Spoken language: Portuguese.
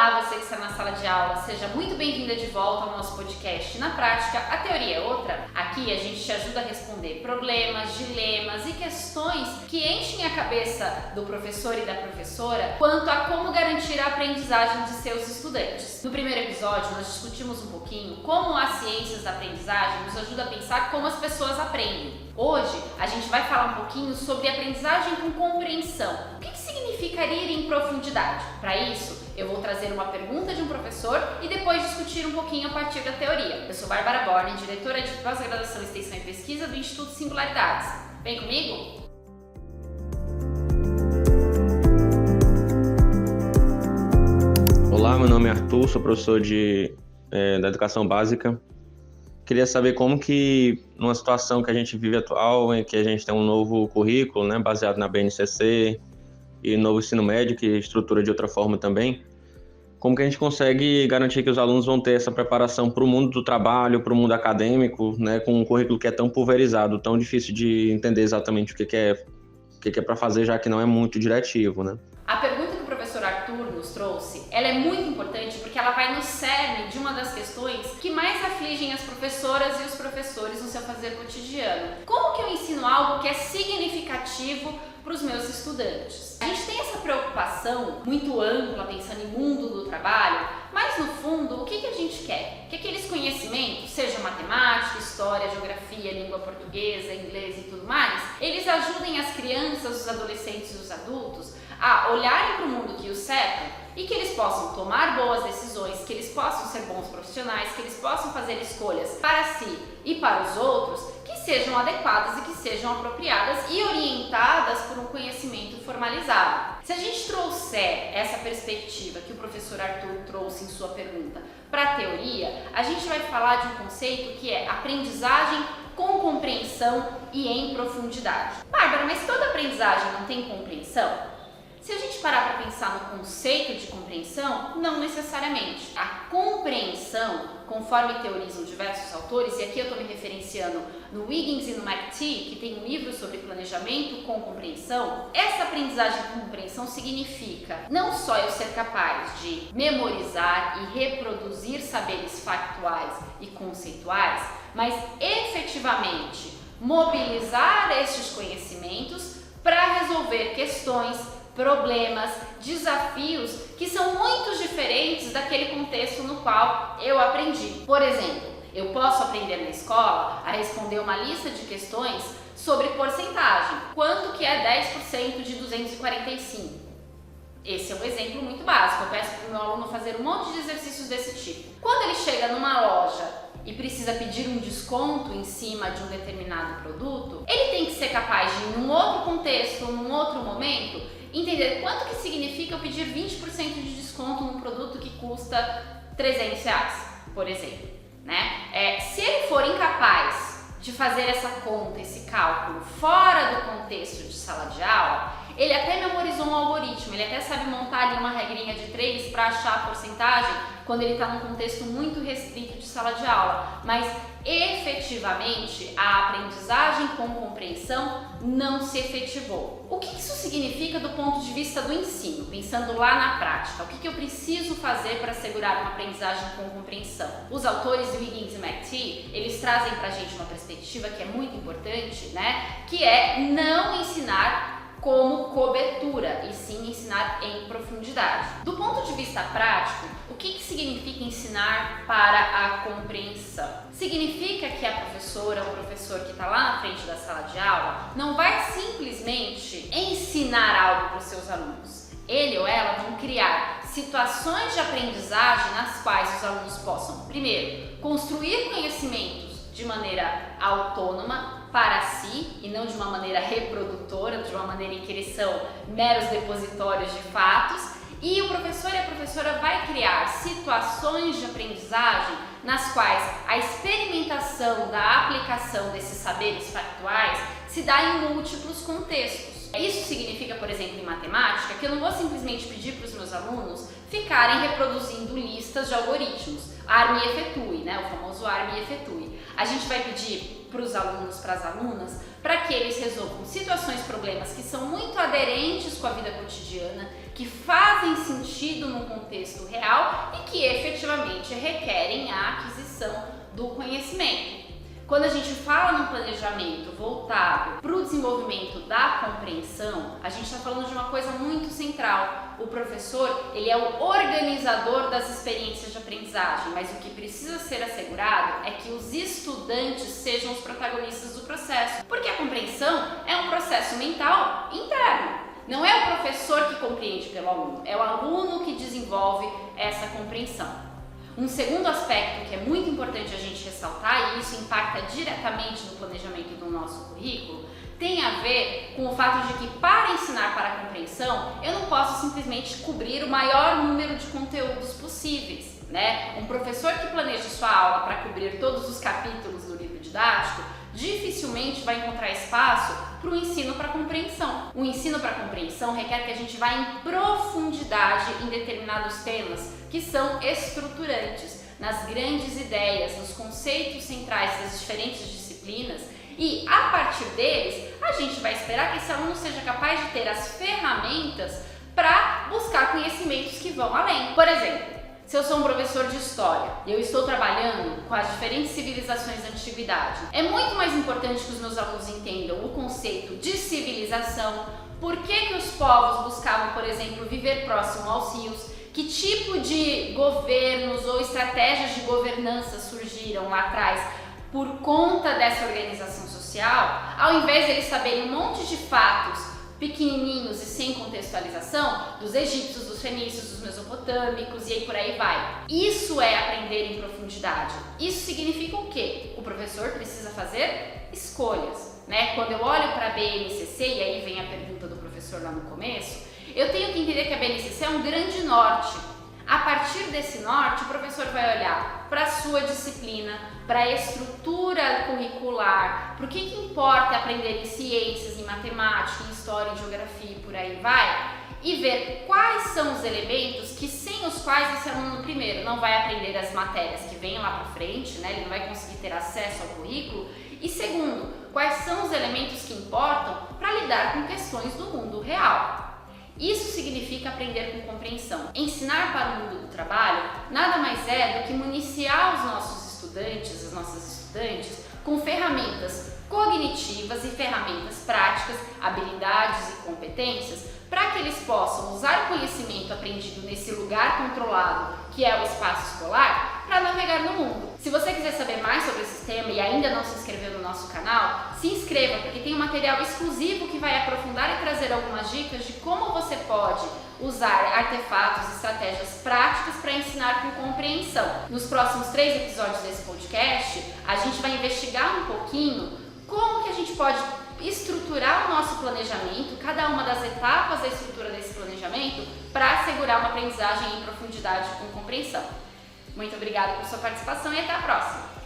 Olá, você que está na sala de aula, seja muito bem-vinda de volta ao nosso podcast Na Prática, a Teoria é Outra. Aqui a gente te ajuda a responder problemas, dilemas e questões que enchem a cabeça do professor e da professora quanto a como garantir a aprendizagem de seus estudantes. No primeiro episódio, nós discutimos um pouquinho como as ciências da aprendizagem nos ajudam a pensar como as pessoas aprendem. Hoje, a gente vai falar um pouquinho sobre aprendizagem com compreensão. O que significaria ir em profundidade? Para isso, eu vou trazer uma pergunta de um professor e depois discutir um pouquinho a partir da teoria. Eu sou Bárbara Borne, diretora de pós-graduação, extensão e pesquisa do Instituto Singularidades. Vem comigo? Olá, meu nome é Arthur, sou professor da Educação Básica. Queria saber como que, numa situação que a gente vive atual, em que a gente tem um novo currículo, né, baseado na BNCC, e novo ensino médio, que estrutura de outra forma também, como que a gente consegue garantir que os alunos vão ter essa preparação para o mundo do trabalho, para o mundo acadêmico, né, com um currículo que é tão pulverizado, tão difícil de entender exatamente o que é para fazer, já que não é muito diretivo, né? A pergunta que o professor Arthur nos trouxe, ela é muito importante porque ela vai no cerne de uma das questões que mais afligem as professoras e os professores no seu fazer cotidiano. Como que eu ensino algo que é significativo para os meus estudantes? A gente tem essa preocupação muito ampla, pensando em mundo do trabalho, mas no fundo, o que a gente quer? Que aqueles conhecimentos, seja matemática, história, geografia, língua portuguesa, inglês e tudo mais, eles ajudem as crianças, os adolescentes e os adultos a olharem para o mundo que os cerca e que eles possam tomar boas decisões, que eles possam ser bons profissionais, que eles possam fazer escolhas para si e para os outros que sejam adequadas e que sejam apropriadas e orientadas por um conhecimento formalizado. Se a gente trouxer essa perspectiva que o professor Arthur trouxe em sua pergunta para a teoria, a gente vai falar de um conceito que é aprendizagem com compreensão e em profundidade. Bárbara, mas toda aprendizagem não tem compreensão? Se a gente parar para pensar no conceito de compreensão, não necessariamente. A compreensão, conforme teorizam diversos autores, e aqui eu estou me referenciando no Wiggins e no McTee, que tem um livro sobre planejamento com compreensão, essa aprendizagem com compreensão significa não só eu ser capaz de memorizar e reproduzir saberes factuais e conceituais, mas efetivamente mobilizar estes conhecimentos para resolver questões, problemas, desafios que são muito diferentes daquele contexto no qual eu aprendi. Por exemplo, eu posso aprender na escola a responder uma lista de questões sobre porcentagem. Quanto que é 10% de 245? Esse é um exemplo muito básico. Eu peço para o meu aluno fazer um monte de exercícios desse tipo. Quando ele chega numa loja e precisa pedir um desconto em cima de um determinado produto, ele tem que ser capaz de, em um outro contexto, num outro momento, entender quanto que significa eu pedir 20% de desconto num produto que custa R$300, por exemplo, né? Se ele for incapaz de fazer essa conta, esse cálculo fora do contexto de sala de aula, ele até memorizou um algoritmo, ele até sabe montar ali uma regrinha de 3 para achar a porcentagem quando ele está num contexto muito restrito de sala de aula, mas efetivamente a aprendizagem com compreensão não se efetivou. O que isso significa do ponto de vista do ensino, pensando lá na prática? O que eu preciso fazer para assegurar uma aprendizagem com compreensão? Os autores do Wiggins e McTee, eles trazem para a gente uma perspectiva que é muito importante, né? Que é não ensinar como cobertura, e sim ensinar em profundidade. Do ponto de vista prático, o que significa ensinar para a compreensão? Significa que a professora ou o professor que está lá na frente da sala de aula não vai simplesmente ensinar algo para os seus alunos. Ele ou ela vão criar situações de aprendizagem nas quais os alunos possam, primeiro, construir conhecimentos de maneira autônoma, para si e não de uma maneira reprodutora, de uma maneira em que eles são meros depositórios de fatos, e o professor e a professora vai criar situações de aprendizagem nas quais a experimentação da aplicação desses saberes factuais se dá em múltiplos contextos. Isso significa, por exemplo, em matemática, que eu não vou simplesmente pedir para os meus alunos ficarem reproduzindo listas de algoritmos. Arme e efetue, né? O famoso arme e efetue. A gente vai pedir para os alunos, para as alunas, para que eles resolvam situações, problemas que são muito aderentes com a vida cotidiana, que fazem sentido no contexto real e que efetivamente requerem a aquisição do conhecimento. Quando a gente fala num planejamento voltado para o desenvolvimento da compreensão, a gente está falando de uma coisa muito central. O professor, ele é o organizador das experiências de aprendizagem, mas o que precisa ser assegurado é que os estudantes sejam os protagonistas do processo, porque a compreensão é um processo mental interno. Não é o professor que compreende pelo aluno, é o aluno que desenvolve essa compreensão. Um segundo aspecto que é muito importante a gente ressaltar, e isso impacta diretamente no planejamento do nosso currículo, tem a ver com o fato de que para ensinar para a compreensão, eu não posso simplesmente cobrir o maior número de conteúdos possíveis, né? Um professor que planeja sua aula para cobrir todos os capítulos do livro didático, dificilmente vai encontrar espaço para o ensino para compreensão. O ensino para compreensão requer que a gente vá em profundidade em determinados temas que são estruturantes, nas grandes ideias, nos conceitos centrais das diferentes disciplinas, e a partir deles a gente vai esperar que esse aluno seja capaz de ter as ferramentas para buscar conhecimentos que vão além. Por exemplo, se eu sou um professor de história e eu estou trabalhando com as diferentes civilizações da antiguidade, é muito mais importante que os meus alunos entendam o conceito de civilização, por que os povos buscavam, por exemplo, viver próximo aos rios, que tipo de governos ou estratégias de governança surgiram lá atrás por conta dessa organização social, ao invés de eles saberem um monte de fatos pequenininhos e sem contextualização dos egípcios, dos fenícios, dos mesopotâmicos e aí por aí vai. Isso é aprender em profundidade. Isso significa o quê? O professor precisa fazer escolhas, né? Quando eu olho para a BNCC, e aí vem a pergunta do professor lá no começo, eu tenho que entender que a BNCC é um grande norte. A partir desse norte, o professor vai olhar para a sua disciplina, para a estrutura curricular, para o que importa aprender em ciências, em matemática, em história, em geografia e por aí vai, e ver quais são os elementos que sem os quais esse aluno, primeiro, não vai aprender as matérias que vêm lá para frente, né? Ele não vai conseguir ter acesso ao currículo, e segundo, quais são os elementos que importam para lidar com questões do mundo real. Isso significa aprender com compreensão. Ensinar para o mundo do trabalho nada mais é do que municiar os nossos estudantes, as nossas estudantes, com ferramentas cognitivas e ferramentas práticas, habilidades e competências, para que eles possam usar o conhecimento aprendido nesse lugar controlado, que é o espaço escolar, para navegar no mundo. Se você quiser saber mais sobre esse tema e ainda não se inscreveu no nosso canal, se inscreva, porque tem um material exclusivo que vai aprofundar e trazer algumas dicas de como você pode usar artefatos, estratégias práticas para ensinar com compreensão. Nos próximos 3 episódios desse podcast, a gente vai investigar um pouquinho como que a gente pode estruturar o nosso planejamento, cada uma das etapas da estrutura desse planejamento, para assegurar uma aprendizagem em profundidade com compreensão. Muito obrigada por sua participação e até a próxima!